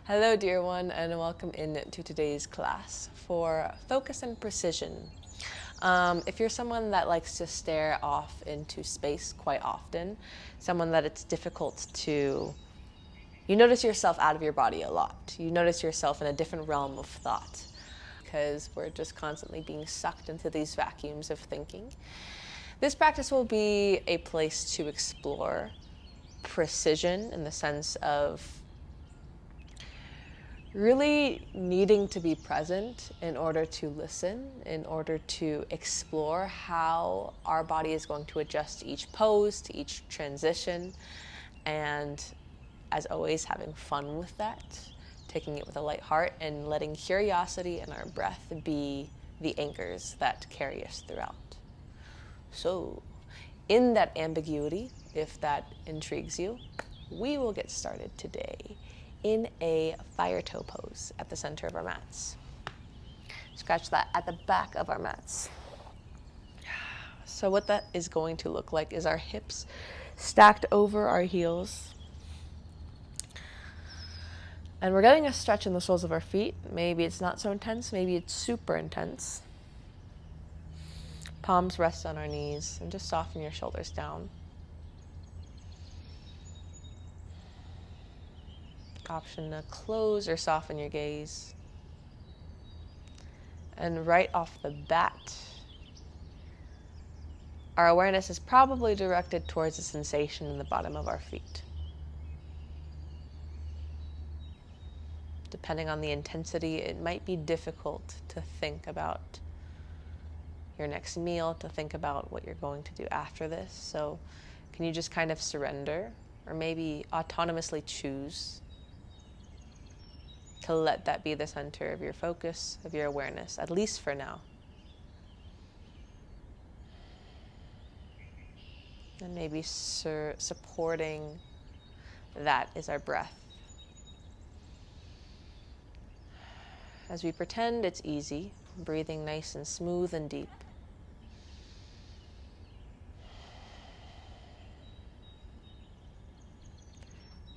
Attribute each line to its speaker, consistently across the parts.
Speaker 1: Hello, dear one, and welcome into today's class for focus and precision. If you're someone that likes to stare off into space quite often, someone that it's difficult to, you notice yourself out of your body a lot. You notice yourself in a different realm of thought because we're just constantly being sucked into these vacuums of thinking. This practice will be a place to explore precision in the sense of really needing to be present in order to listen, in order to explore how our body is going to adjust to each pose, to each transition, and as always, having fun with that, taking it with a light heart, and letting curiosity and our breath be the anchors that carry us throughout. So, in that ambiguity, if that intrigues you, we will get started today in a fire toe pose at the center of our mats. Scratch that at the back of our mats. So what that is going to look like is our hips stacked over our heels. And we're getting a stretch in the soles of our feet. Maybe it's not so intense, maybe it's super intense. Palms rest on our knees and just soften your shoulders down. Option to close or soften your gaze. And right off the bat, our awareness is probably directed towards the sensation in the bottom of our feet. Depending on the intensity, it might be difficult to think about your next meal, to think about what you're going to do after this. So can you just kind of surrender or maybe autonomously choose to let that be the center of your focus, of your awareness, at least for now. And maybe supporting that is our breath. As we pretend it's easy, breathing nice and smooth and deep.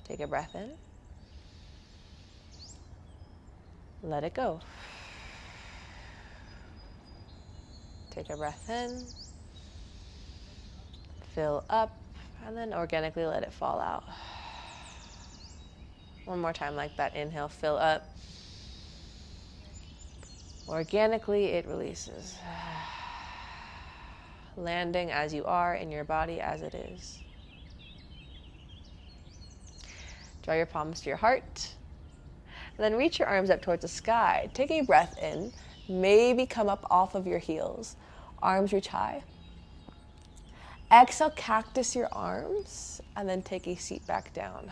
Speaker 1: Take a breath in. Let it go. Take a breath in, fill up, and then organically let it fall out. One more time like that. Inhale, fill up. Organically, it releases. Landing as you are in your body as it is. Draw your palms to your heart. And then reach your arms up towards the sky. Take a breath in. Maybe come up off of your heels. Arms reach high. Exhale, cactus your arms. And then take a seat back down.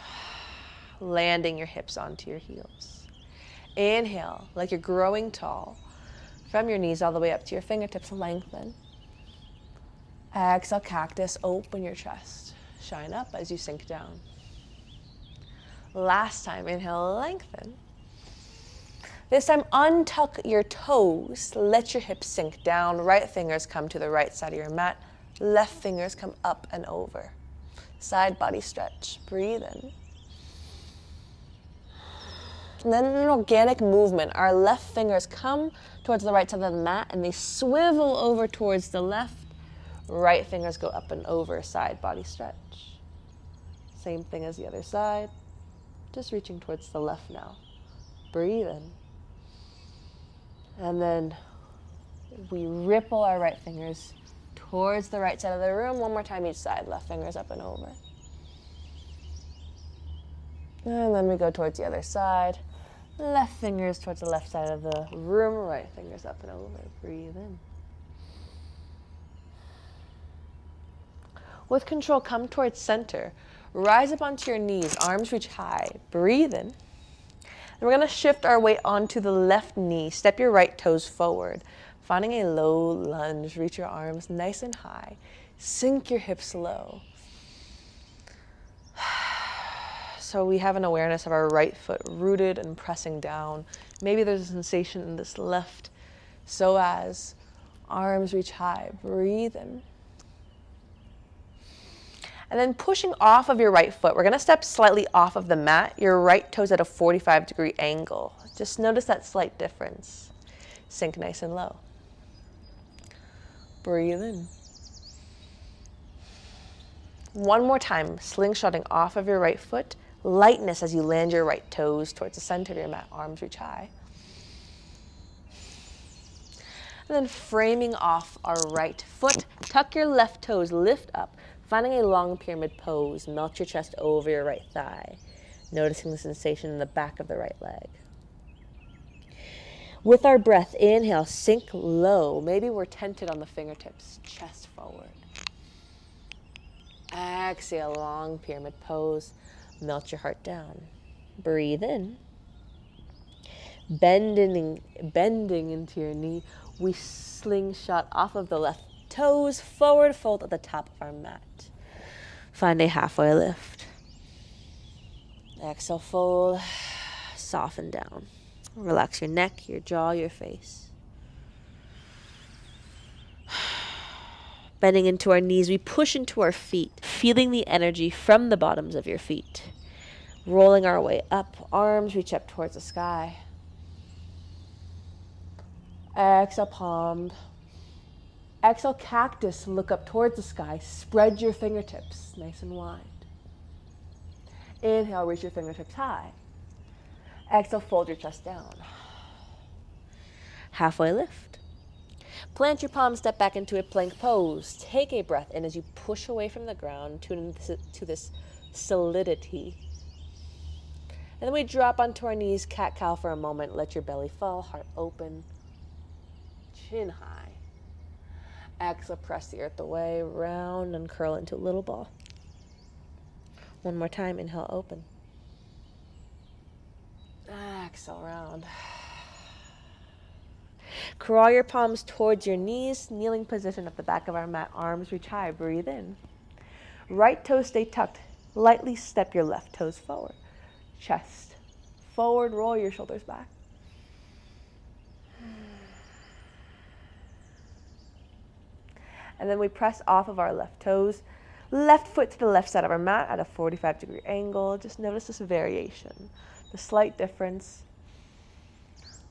Speaker 1: Landing your hips onto your heels. Inhale, like you're growing tall. From your knees all the way up to your fingertips, lengthen. Exhale, cactus, open your chest. Shine up as you sink down. Last time, inhale, lengthen. This time, untuck your toes. Let your hips sink down. Right fingers come to the right side of your mat. Left fingers come up and over. Side body stretch. Breathe in. And then an organic movement. Our left fingers come towards the right side of the mat and they swivel over towards the left. Right fingers go up and over. Side body stretch. Same thing as the other side. Just reaching towards the left now. Breathe in. And then we ripple our right fingers towards the right side of the room. One more time each side. Left fingers up and over. And then we go towards the other side. Left fingers towards the left side of the room. Right fingers up and over. Breathe in. With control, come towards center. Rise up onto your knees. Arms reach high. Breathe in. And we're going to shift our weight onto the left knee. Step your right toes forward. Finding a low lunge. Reach your arms nice and high. Sink your hips low. So we have an awareness of our right foot rooted and pressing down. Maybe there's a sensation in this left psoas. Arms reach high. Breathe in. And then pushing off of your right foot, we're going to step slightly off of the mat. Your right toe's at a 45-degree angle. Just notice that slight difference. Sink nice and low. Breathe in. One more time, slingshotting off of your right foot. Lightness as you land your right toes towards the center of your mat. Arms reach high. And then framing off our right foot. Tuck your left toes, lift up. Finding a long pyramid pose. Melt your chest over your right thigh. Noticing the sensation in the back of the right leg. With our breath, inhale, sink low. Maybe we're tented on the fingertips. Chest forward. Exhale, long pyramid pose. Melt your heart down. Breathe in. Bending into your knee. We slingshot off of the left toes, forward fold at the top of our mat. Find a halfway lift. Exhale, fold. Soften down. Relax your neck, your jaw, your face. Bending into our knees, we push into our feet, feeling the energy from the bottoms of your feet. Rolling our way up, arms reach up towards the sky. Exhale, palm. Exhale, cactus, look up towards the sky. Spread your fingertips nice and wide. Inhale, reach your fingertips high. Exhale, fold your chest down. Halfway lift. Plant your palms, step back into a plank pose. Take a breath in as you push away from the ground, tune into this solidity. And then we drop onto our knees, cat-cow for a moment. Let your belly fall, heart open, chin high. Exhale, press the earth away, round and curl into a little ball. One more time, inhale, open. Exhale, round. Crawl your palms towards your knees, kneeling position at the back of our mat, arms reach high, breathe in. Right toes stay tucked, lightly step your left toes forward. Chest forward, roll your shoulders back. And then we press off of our left toes, left foot to the left side of our mat at a 45-degree angle. Just notice this variation, the slight difference.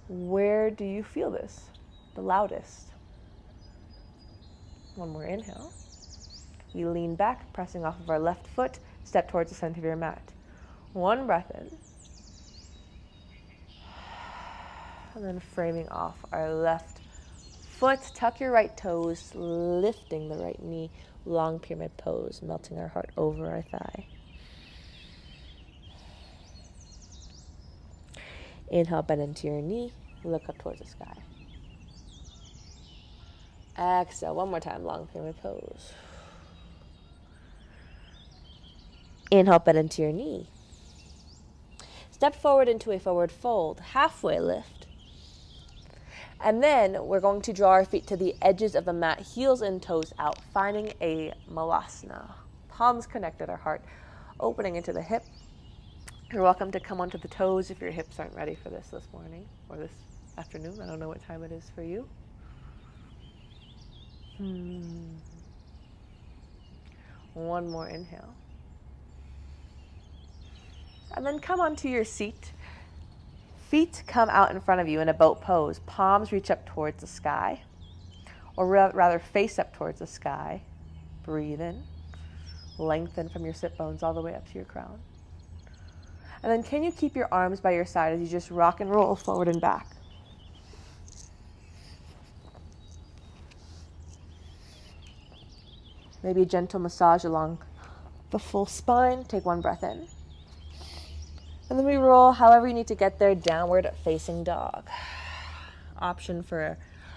Speaker 1: Where do you feel this the loudest? One more inhale. We lean back, pressing off of our left foot, step towards the center of your mat. One breath in. And then framing off our left foot, tuck your right toes, lifting the right knee, long pyramid pose, melting our heart over our thigh. Inhale, bend into your knee, look up towards the sky. Exhale, one more time, long pyramid pose. Inhale, bend into your knee. Step forward into a forward fold, halfway lift. And then we're going to draw our feet to the edges of the mat, heels and toes out, finding a malasana. Palms connected, our heart opening into the hip. You're welcome to come onto the toes if your hips aren't ready for this morning or this afternoon. I don't know what time it is for you. One more inhale. And then come onto your seat. Feet come out in front of you in a boat pose. Palms reach up towards the sky, or rather face up towards the sky. Breathe in. Lengthen from your sit bones all the way up to your crown. And then can you keep your arms by your side as you just rock and roll forward and back? Maybe a gentle massage along the full spine. Take one breath in. And then we roll however you need to get there, downward facing dog. Option for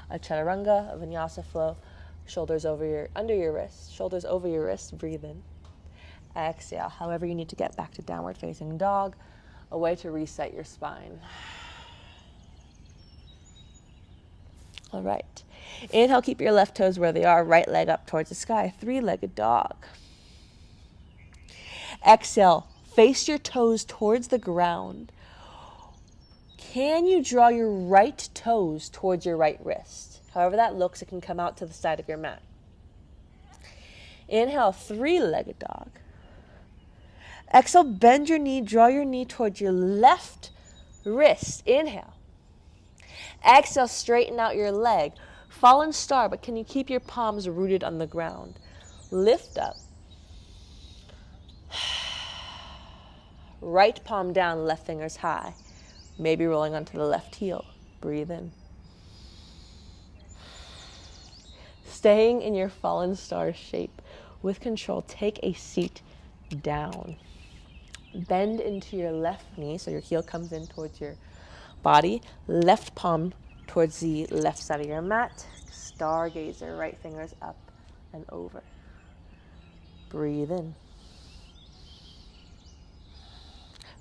Speaker 1: a chaturanga, a vinyasa flow. Shoulders under your wrists, shoulders over your wrists, breathe in. Exhale, however you need to get back to downward facing dog, a way to reset your spine. All right. Inhale, keep your left toes where they are, right leg up towards the sky, three-legged dog. Exhale, face your toes towards the ground. Can you draw your right toes towards your right wrist? However that looks, it can come out to the side of your mat. Inhale, three-legged dog. Exhale, bend your knee, draw your knee towards your left wrist. Inhale. Exhale, straighten out your leg. Fallen star, but can you keep your palms rooted on the ground? Lift up. Right palm down, left fingers high. Maybe rolling onto the left heel. Breathe in. Staying in your fallen star shape. With control, take a seat down. Bend into your left knee so your heel comes in towards your body. Left palm towards the left side of your mat. Stargazer, right fingers up and over. Breathe in.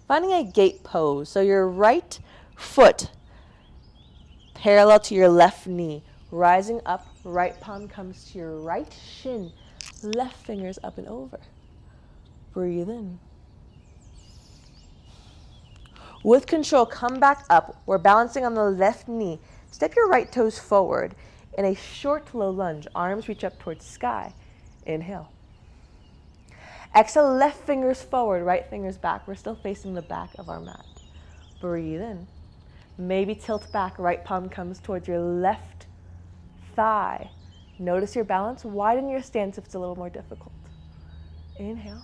Speaker 1: Finding a gate pose. So your right foot parallel to your left knee. Rising up, right palm comes to your right shin. Left fingers up and over. Breathe in. With control, come back up. We're balancing on the left knee. Step your right toes forward in a short low lunge. Arms reach up towards the sky. Inhale. Exhale, left fingers forward, right fingers back. We're still facing the back of our mat. Breathe in. Maybe tilt back, right palm comes towards your left thigh. Notice your balance. Widen your stance if it's a little more difficult. Inhale.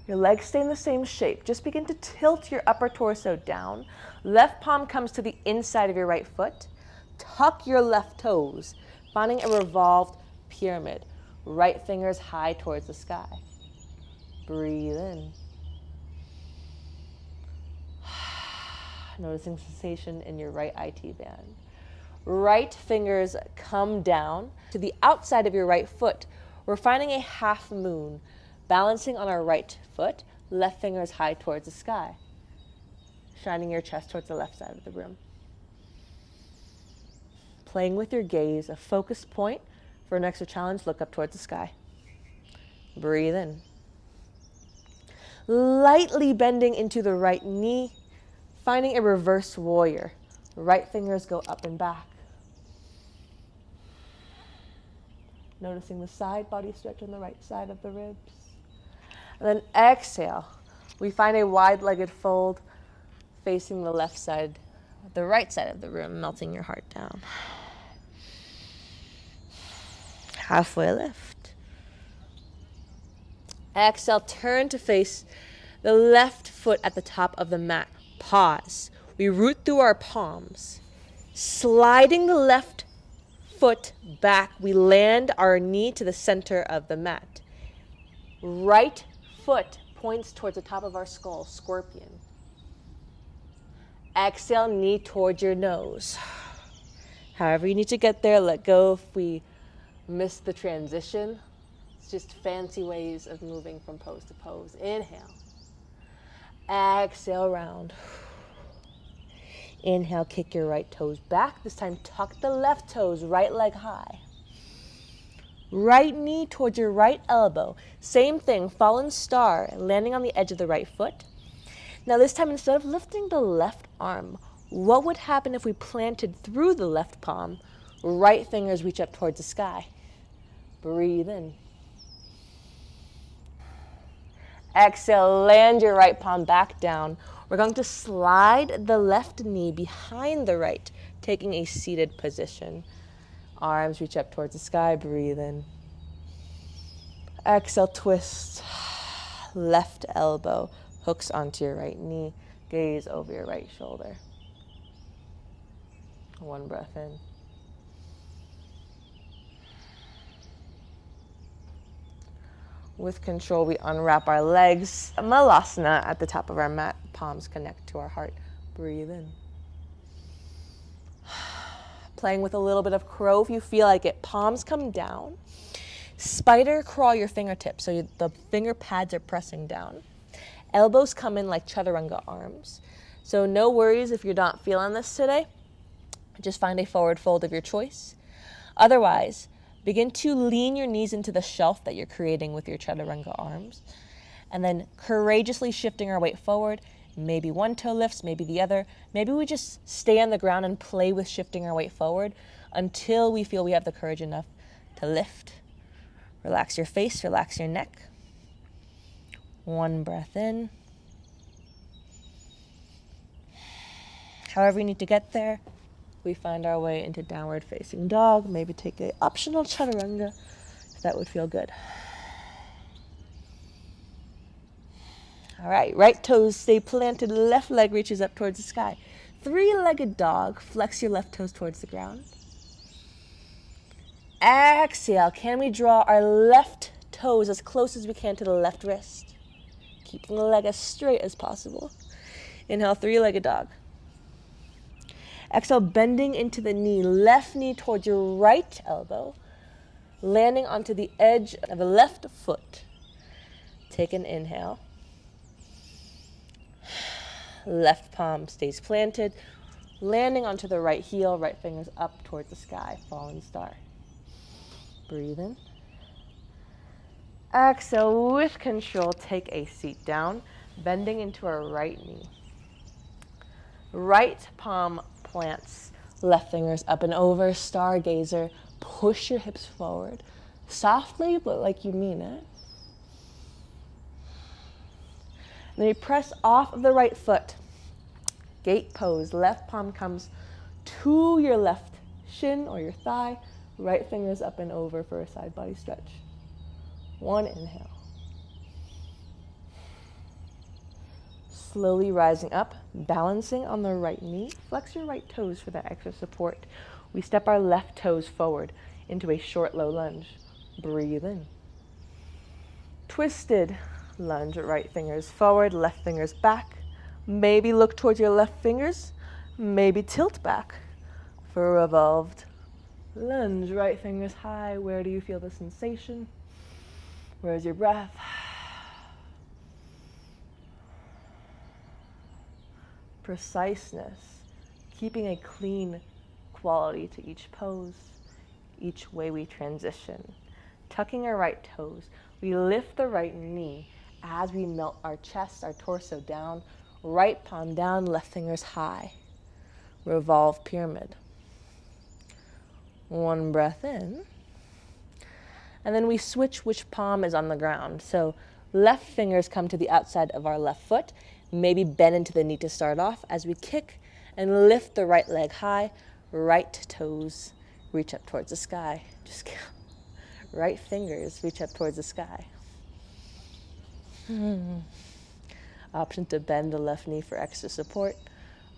Speaker 1: Your legs stay in the same shape. Just begin to tilt your upper torso down. Left palm comes to the inside of your right foot. Tuck your left toes, finding a revolved pyramid. Right fingers high towards the sky. Breathe in. Noticing sensation in your right IT band. Right fingers come down to the outside of your right foot. We're finding a half moon, balancing on our right foot, left fingers high towards the sky, shining your chest towards the left side of the room. Playing with your gaze, a focus point. For an extra challenge, look up towards the sky. Breathe in. Lightly bending into the right knee, finding a reverse warrior. Right fingers go up and back. Noticing the side body stretch on the right side of the ribs. And then exhale. We find a wide-legged fold facing the left side, the right side of the room, melting your heart down. Halfway lift. Exhale, turn to face the left foot at the top of the mat. Pause. We root through our palms. Sliding the left foot back, we land our knee to the center of the mat. Right foot points towards the top of our skull, scorpion. Exhale, knee towards your nose. However you need to get there, let go if we miss the transition. It's just fancy ways of moving from pose to pose. Inhale. Exhale, round. Inhale, kick your right toes back. This time, tuck the left toes, right leg high. Right knee towards your right elbow. Same thing, fallen star, landing on the edge of the right foot. Now this time, instead of lifting the left arm, what would happen if we planted through the left palm, right fingers reach up towards the sky? Breathe in. Exhale, land your right palm back down. We're going to slide the left knee behind the right, taking a seated position. Arms reach up towards the sky, breathe in. Exhale, twist. Left elbow hooks onto your right knee, gaze over your right shoulder. One breath in. With control, we unwrap our legs. Malasana at the top of our mat. Palms connect to our heart. Breathe in. Playing with a little bit of crow if you feel like it. Palms come down. Spider crawl your fingertips so the finger pads are pressing down. Elbows come in like chaturanga arms. So no worries if you're not feeling this today. Just find a forward fold of your choice. Otherwise, begin to lean your knees into the shelf that you're creating with your chaturanga arms. And then courageously shifting our weight forward. Maybe one toe lifts, maybe the other. Maybe we just stay on the ground and play with shifting our weight forward. until we feel we have the courage enough to lift. Relax your face, relax your neck. One breath in. However you need to get there, we find our way into downward facing dog. Maybe take an optional chaturanga if that would feel good. All right, right toes stay planted, left leg reaches up towards the sky. Three-legged dog, flex your left toes towards the ground. Exhale, can we draw our left toes as close as we can to the left wrist? Keeping the leg as straight as possible. Inhale, three-legged dog. Exhale, bending into the knee, left knee towards your right elbow, landing onto the edge of the left foot. Take an inhale. Left palm stays planted, landing onto the right heel, right fingers up towards the sky, falling star. Breathe in. Exhale, with control, take a seat down, bending into our right knee. Right palm plants, left fingers up and over, stargazer. Push your hips forward, softly but like you mean it. And then you press off of the right foot. Gate pose, left palm comes to your left shin or your thigh, right fingers up and over for a side body stretch. One inhale. Slowly rising up, balancing on the right knee. Flex your right toes for that extra support. We step our left toes forward into a short, low lunge. Breathe in. Twisted lunge, right fingers forward, left fingers back. Maybe look towards your left fingers. Maybe tilt back for a revolved lunge. Right fingers high. Where do you feel the sensation? Where's your breath? Preciseness, keeping a clean quality to each pose, each way we transition. Tucking our right toes, we lift the right knee as we melt our chest, our torso down, right palm down, left fingers high. Revolve pyramid. One breath in. And then we switch which palm is on the ground. So left fingers come to the outside of our left foot. Maybe bend into the knee to start off as we kick and lift the right leg high. Right toes reach up towards the sky. Just right fingers reach up towards the sky. Option to bend the left knee for extra support.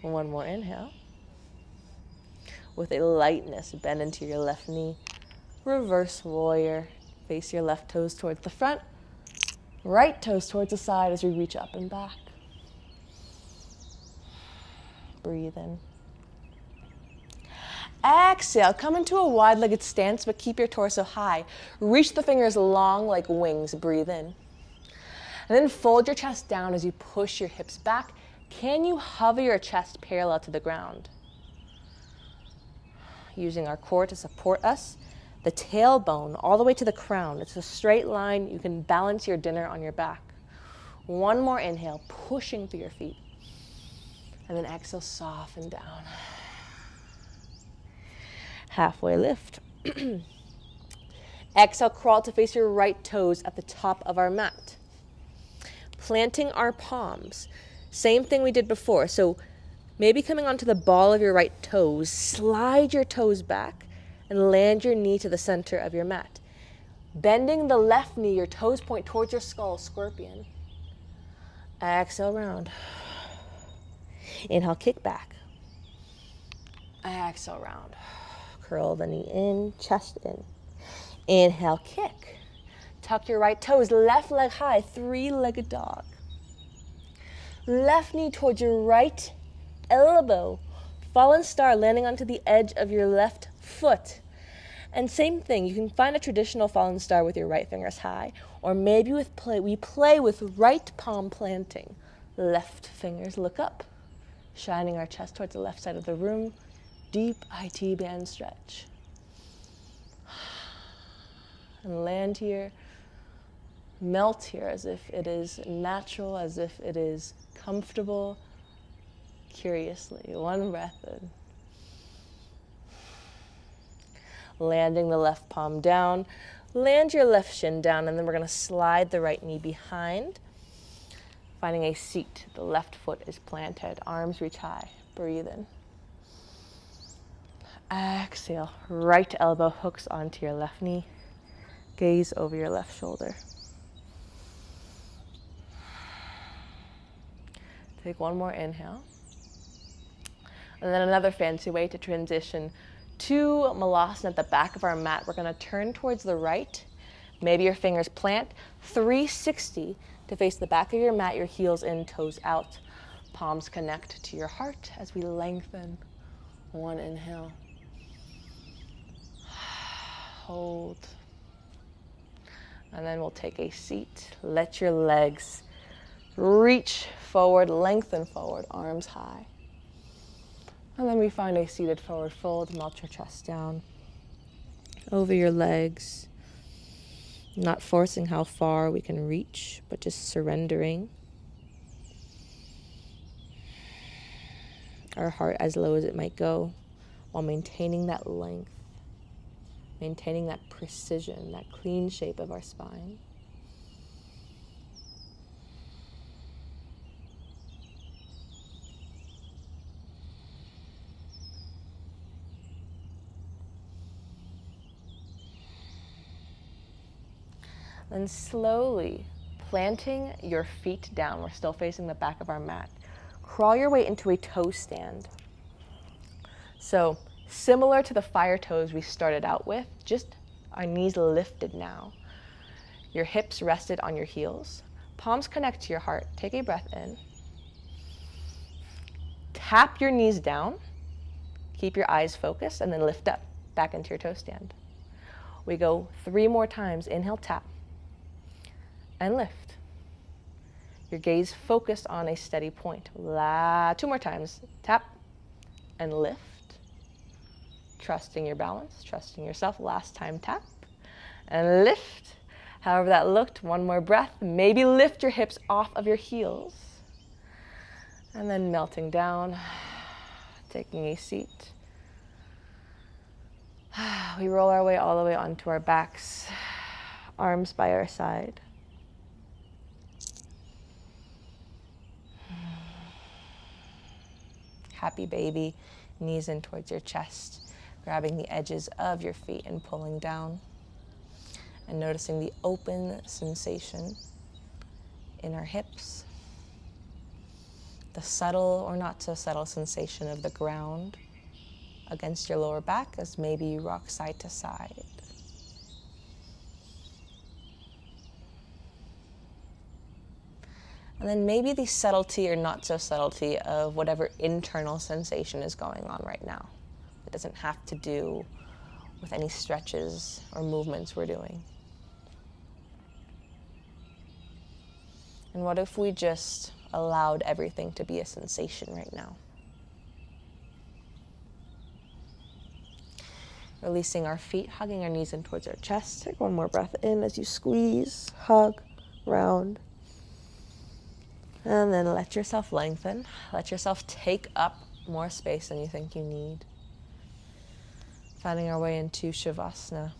Speaker 1: One more inhale. With a lightness, bend into your left knee. Reverse warrior. Face your left toes towards the front. Right toes towards the side as we reach up and back. Breathe in. Exhale, come into a wide-legged stance, but keep your torso high. Reach the fingers long like wings. Breathe in. And then fold your chest down as you push your hips back. Can you hover your chest parallel to the ground? Using our core to support us. The tailbone all the way to the crown. It's a straight line. You can balance your dinner on your back. One more inhale, pushing through your feet. And then exhale, soften down. Halfway lift. Exhale, crawl to face your right toes at the top of our mat. Planting our palms. Same thing we did before. So maybe coming onto the ball of your right toes, slide your toes back and land your knee to the center of your mat. Bending the left knee, your toes point towards your skull, scorpion. Exhale, round. Inhale, kick back. Exhale, round. Curl the knee in, chest in. Inhale, kick. Tuck your right toes, left leg high, three-legged dog. Left knee towards your right elbow. Fallen star, landing onto the edge of your left foot. And same thing, you can find a traditional fallen star with your right fingers high, or maybe we play with right palm planting. Left fingers look up, shining our chest towards the left side of the room. Deep IT band stretch. And land here, melt here as if it is natural, as if it is comfortable, curiously. One breath in. landing the left palm down. Land your left shin down, and then we're going to slide the right knee behind, finding a seat. The left foot is planted, arms reach high. Breathe in. Exhale, right elbow hooks onto your left knee. Gaze over your left shoulder. Take one more inhale. And then another fancy way to transition to Malasana at the back of our mat. We're going to turn towards the right. Maybe your fingers plant 360 to face the back of your mat, your heels in, toes out. Palms connect to your heart as we lengthen. One inhale. Hold. And then we'll take a seat. Let your legs reach forward, lengthen forward, arms high. And then we find a seated forward fold. Melt your chest down over your legs. Not forcing how far we can reach, but just surrendering. Our heart as low as it might go, while maintaining that length, maintaining that precision, that clean shape of our spine. Then slowly planting your feet down. We're still facing the back of our mat. Crawl your way into a toe stand. So similar to the fire toes we started out with, just our knees lifted now. Your hips rested on your heels. Palms connect to your heart. Take a breath in. Tap your knees down. Keep your eyes focused and then lift up back into your toe stand. We go 3 more times. Inhale, tap. And lift. Your gaze focused on a steady point. 2 more times. Tap and lift. Trusting your balance, trusting yourself. Last time, tap and lift. However that looked, 1 more breath. Maybe lift your hips off of your heels. And then melting down, taking a seat. We roll our way all the way onto our backs, arms by our side. Happy baby, knees in towards your chest, grabbing the edges of your feet and pulling down. And noticing the open sensation in our hips. The subtle or not so subtle sensation of the ground against your lower back as maybe you rock side to side. And then maybe the subtlety or not so subtlety of whatever internal sensation is going on right now. It doesn't have to do with any stretches or movements we're doing. And what if we just allowed everything to be a sensation right now? Releasing our feet, hugging our knees in towards our chest. Take 1 more breath in as you squeeze, hug, round. And then let yourself lengthen. Let yourself take up more space than you think you need. Finding our way into Shavasana.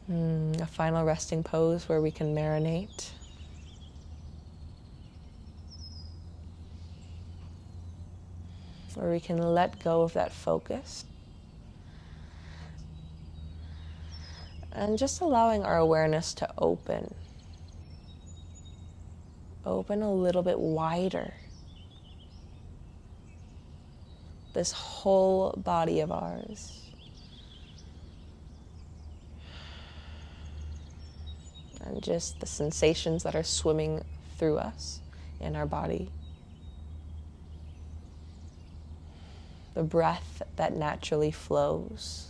Speaker 1: A final resting pose where we can marinate. Where we can let go of that focus. And just allowing our awareness to open. Open a little bit wider. This whole body of ours. And just the sensations that are swimming through us in our body. The breath that naturally flows.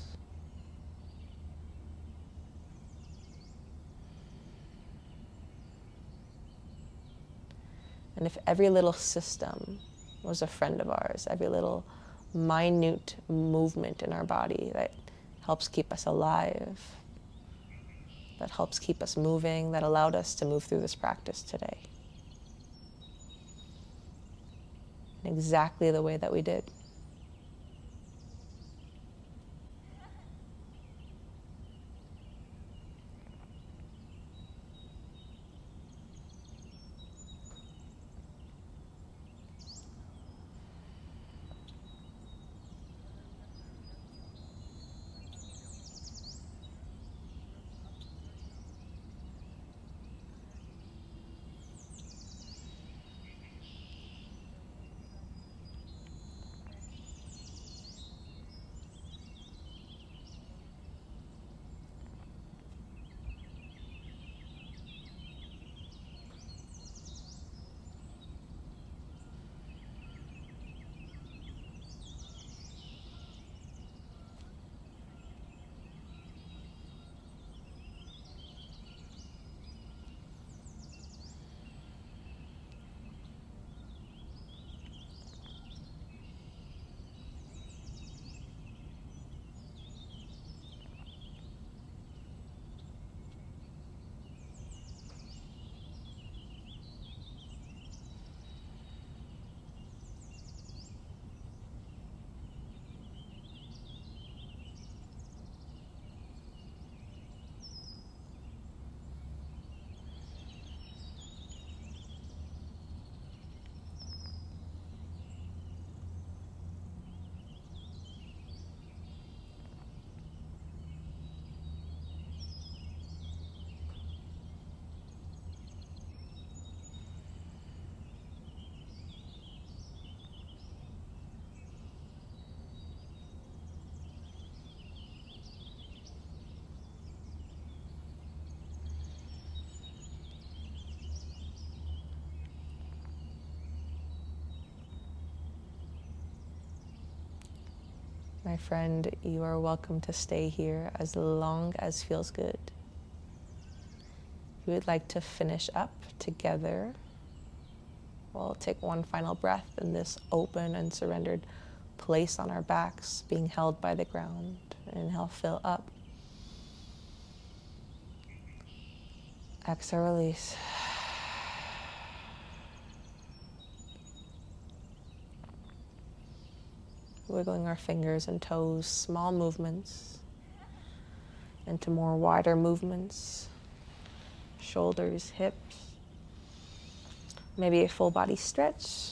Speaker 1: And if every little system was a friend of ours, every little minute movement in our body that helps keep us alive, that helps keep us moving, that allowed us to move through this practice today. exactly the way that we did. My friend, you are welcome to stay here as long as feels good. If you would like to finish up together, we'll take one final breath in this open and surrendered place on our backs, being held by the ground. Inhale, fill up. Exhale, release. Wiggling our fingers and toes, small movements into more wider movements. Shoulders, hips. Maybe a full body stretch.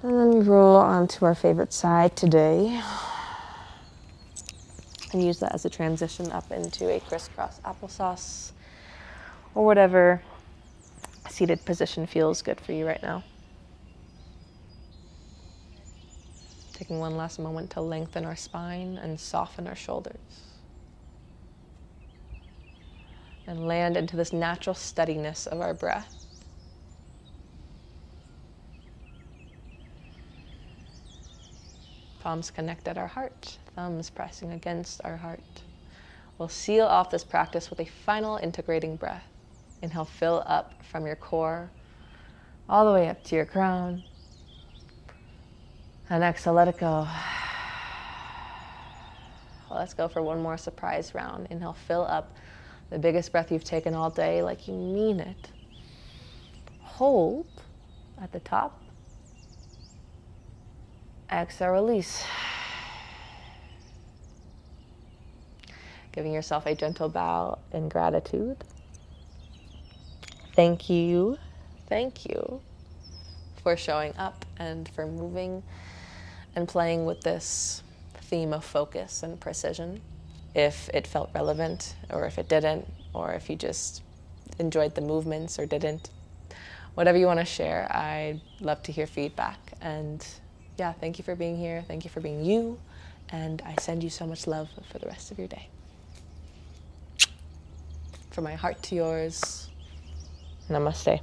Speaker 1: And then we roll onto our favorite side today. And use that as a transition up into a crisscross applesauce or whatever seated position feels good for you right now. Taking one last moment to lengthen our spine and soften our shoulders. And land into this natural steadiness of our breath. Palms connect at our heart, thumbs pressing against our heart. We'll seal off this practice with a final integrating breath. Inhale, fill up from your core, all the way up to your crown. And exhale, let it go. Let's go for one more surprise round. Inhale, fill up the biggest breath you've taken all day, like you mean it. Hold at the top. Exhale, release. Giving yourself a gentle bow in gratitude. Thank you for showing up and for moving and playing with this theme of focus and precision. If it felt relevant or if it didn't, or if you just enjoyed the movements or didn't, whatever you want to share, I'd love to hear feedback. And yeah, thank you for being here. Thank you for being you. And I send you so much love for the rest of your day. From my heart to yours, namaste.